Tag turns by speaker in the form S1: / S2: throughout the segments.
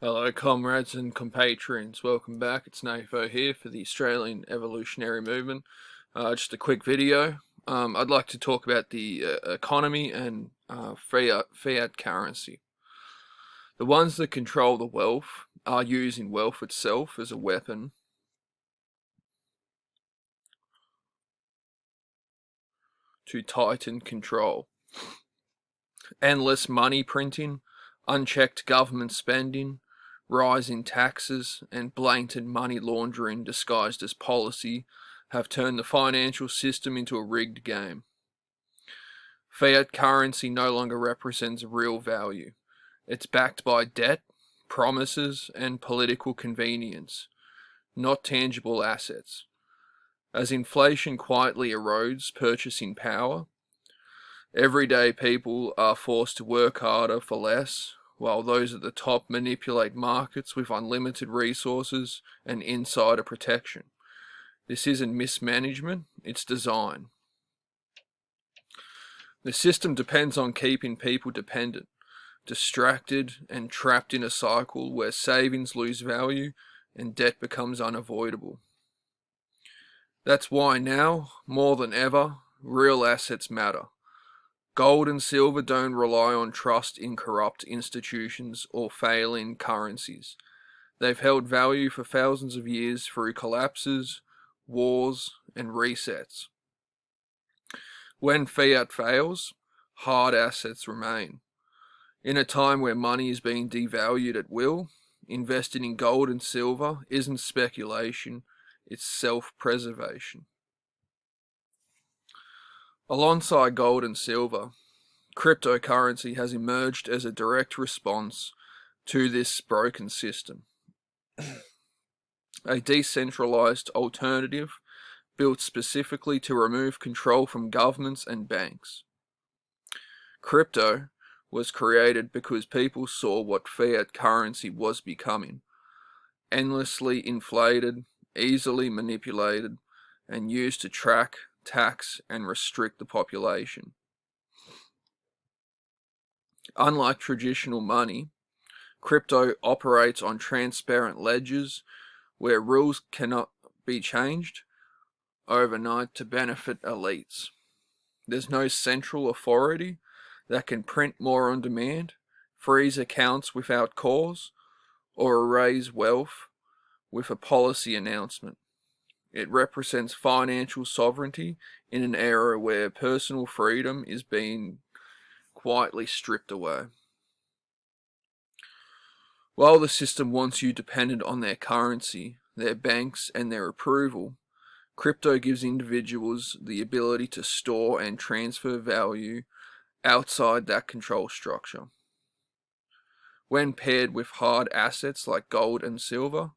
S1: Hello comrades and compatriots, welcome back. It's Nafo here for the Australian Evolutionary Movement. Just a quick video. I'd like to talk about the economy and fiat currency. The ones that control the wealth are using wealth itself as a weapon to tighten control. Endless money printing, unchecked government spending, rising taxes, and blatant money laundering disguised as policy have turned the financial system into a rigged game. Fiat currency no longer represents real value. It's backed by debt, promises, and political convenience, not tangible assets. As inflation quietly erodes purchasing power, everyday people are forced to work harder for less, while those at the top manipulate markets with unlimited resources and insider protection. This isn't mismanagement, it's design. The system depends on keeping people dependent, distracted, and trapped in a cycle where savings lose value and debt becomes unavoidable. That's why now, more than ever, real assets matter. Gold and silver don't rely on trust in corrupt institutions or failing currencies. They've held value for thousands of years through collapses, wars, and resets. When fiat fails, hard assets remain. In a time where money is being devalued at will, investing in gold and silver isn't speculation, it's self-preservation. Alongside gold and silver, cryptocurrency has emerged as a direct response to this broken system. A decentralized alternative built specifically to remove control from governments and banks. Crypto was created because people saw what fiat currency was becoming: endlessly inflated, easily manipulated, and used to track, tax, and restrict the population. Unlike traditional money, crypto operates on transparent ledgers where rules cannot be changed overnight to benefit elites. There's no central authority that can print more on demand, freeze accounts without cause, or erase wealth with a policy announcement. It represents financial sovereignty in an era where personal freedom is being quietly stripped away. While the system wants you dependent on their currency, their banks, and their approval, crypto gives individuals the ability to store and transfer value outside that control structure. When paired with hard assets like gold and silver,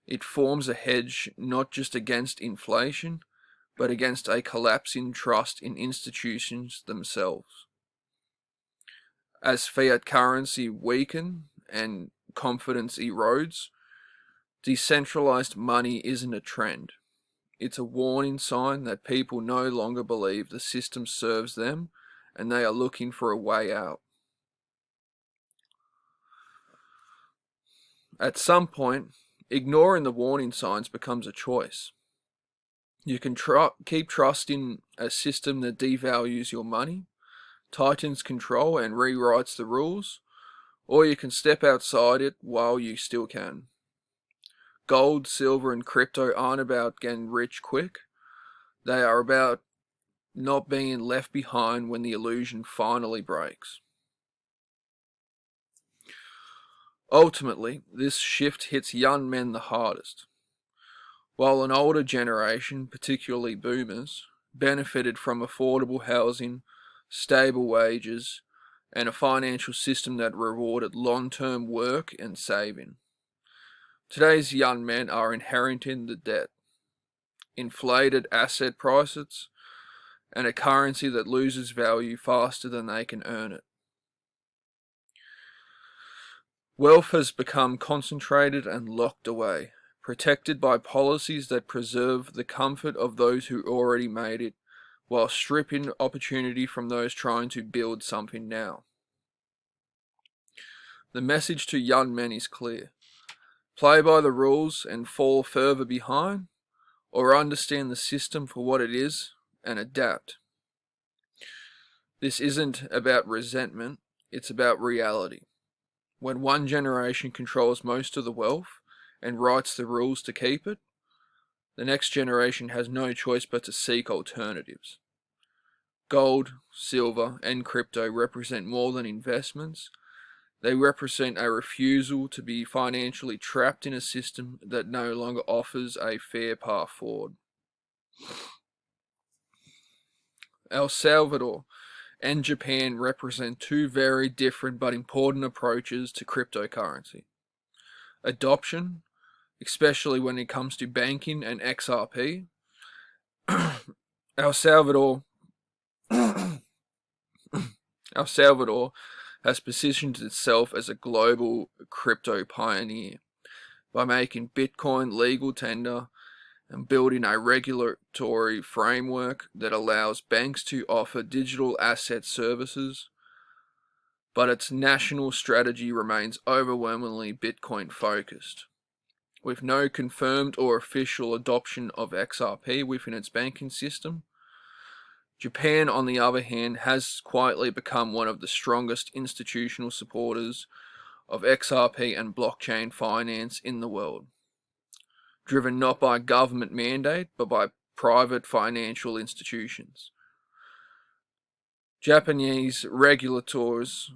S1: it forms a hedge not just against inflation, but against a collapsing trust in institutions themselves. As fiat currency weakens and confidence erodes, decentralized money isn't a trend. It's a warning sign that people no longer believe the system serves them and they are looking for a way out. At some point, ignoring the warning signs becomes a choice. You can keep trusting a system that devalues your money, tightens control, and rewrites the rules, or you can step outside it while you still can. Gold, silver, and crypto aren't about getting rich quick. They are about not being left behind when the illusion finally breaks. Ultimately, this shift hits young men the hardest. While an older generation, particularly boomers, benefited from affordable housing, stable wages, and a financial system that rewarded long-term work and saving. Today's young men are inheriting the debt, inflated asset prices, and a currency that loses value faster than they can earn it. Wealth has become concentrated and locked away, protected by policies that preserve the comfort of those who already made it, while stripping opportunity from those trying to build something now. The message to young men is clear. Play by the rules and fall further behind, or understand the system for what it is and adapt. This isn't about resentment, it's about reality. When one generation controls most of the wealth and writes the rules to keep it, the next generation has no choice but to seek alternatives. Gold, silver, and crypto represent more than investments. They represent a refusal to be financially trapped in a system that no longer offers a fair path forward. El Salvador and Japan represent two very different but important approaches to cryptocurrency. Adoption, especially when it comes to banking and XRP. El Salvador has positioned itself as a global crypto pioneer by making Bitcoin legal tender and building a regulatory framework that allows banks to offer digital asset services, but its national strategy remains overwhelmingly Bitcoin focused. With no confirmed or official adoption of XRP within its banking system, Japan, on the other hand, has quietly become one of the strongest institutional supporters of XRP and blockchain finance in the world, driven not by government mandate but by private financial institutions. Japanese regulators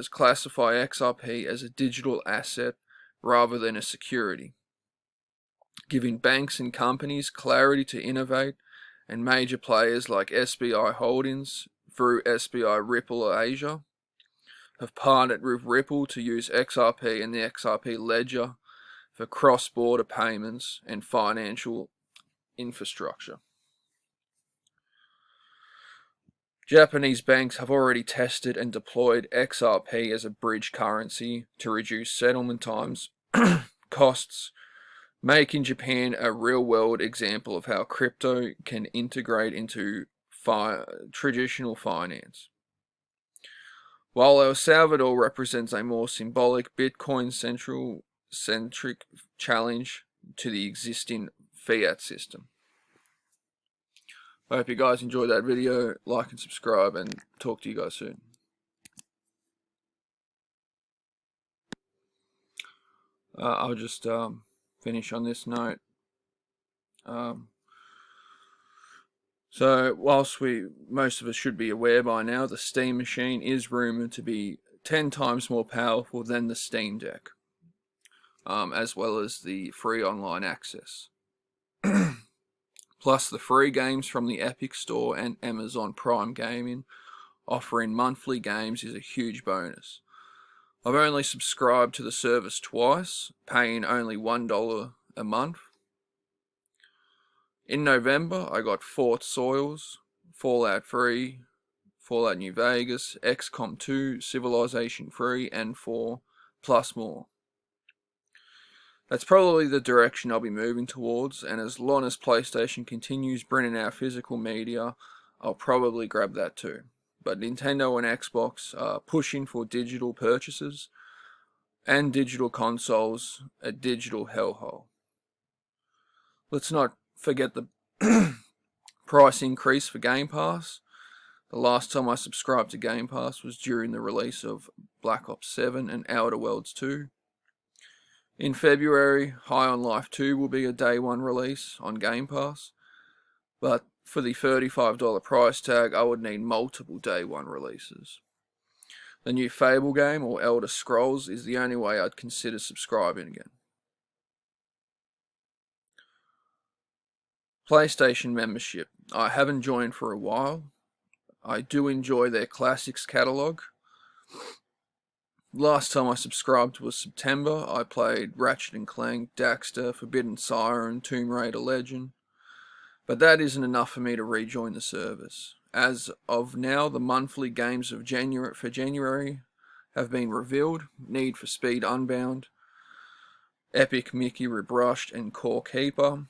S1: classify XRP as a digital asset rather than a security, giving banks and companies clarity to innovate, and major players like SBI Holdings through SBI Ripple Asia have partnered with Ripple to use XRP and the XRP ledger for cross-border payments and financial infrastructure. Japanese banks have already tested and deployed XRP as a bridge currency to reduce settlement times, costs, making Japan a real-world example of how crypto can integrate into traditional finance. While El Salvador represents a more symbolic Bitcoin-centric challenge to the existing Fiat system. I hope you guys enjoyed that video. Like and subscribe, and talk to you guys soon. I'll just finish on this note. So whilst most of us should be aware by now, the Steam machine is rumoured to be 10 times more powerful than the Steam Deck, as well as the free online access. Plus the free games from the Epic Store and Amazon Prime Gaming offering monthly games is a huge bonus. I've only subscribed to the service twice, paying only $1 a month. In November, I got Fort Soils, Fallout 3, Fallout New Vegas, XCOM 2, Civilization 3, and 4, plus more. That's probably the direction I'll be moving towards, and as long as PlayStation continues bringing out physical media, I'll probably grab that too. But Nintendo and Xbox are pushing for digital purchases, and digital consoles a digital hellhole. Let's not forget the price increase for Game Pass. The last time I subscribed to Game Pass was during the release of Black Ops 7 and Outer Worlds 2. In February, High on Life 2 will be a day one release on Game Pass, but for the $35 price tag, I would need multiple day one releases. The new Fable game, or Elder Scrolls, is the only way I'd consider subscribing again. PlayStation membership. I haven't joined for a while. I do enjoy their classics catalogue. Last time I subscribed was September. I played Ratchet & Clank, Daxter, Forbidden Siren, Tomb Raider Legend. But that isn't enough for me to rejoin the service. As of now, the monthly games of January have been revealed. Need for Speed Unbound, Epic Mickey Rebrushed, and Core Keeper.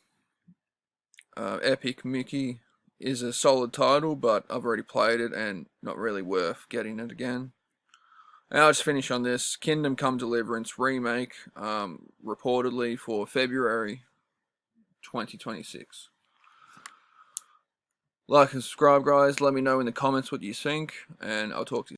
S1: Epic Mickey is a solid title, but I've already played it and not really worth getting it again. And I'll just finish on this. Kingdom Come Deliverance remake, reportedly for February 2026. Like and subscribe, guys. Let me know in the comments what you think, and I'll talk to you soon.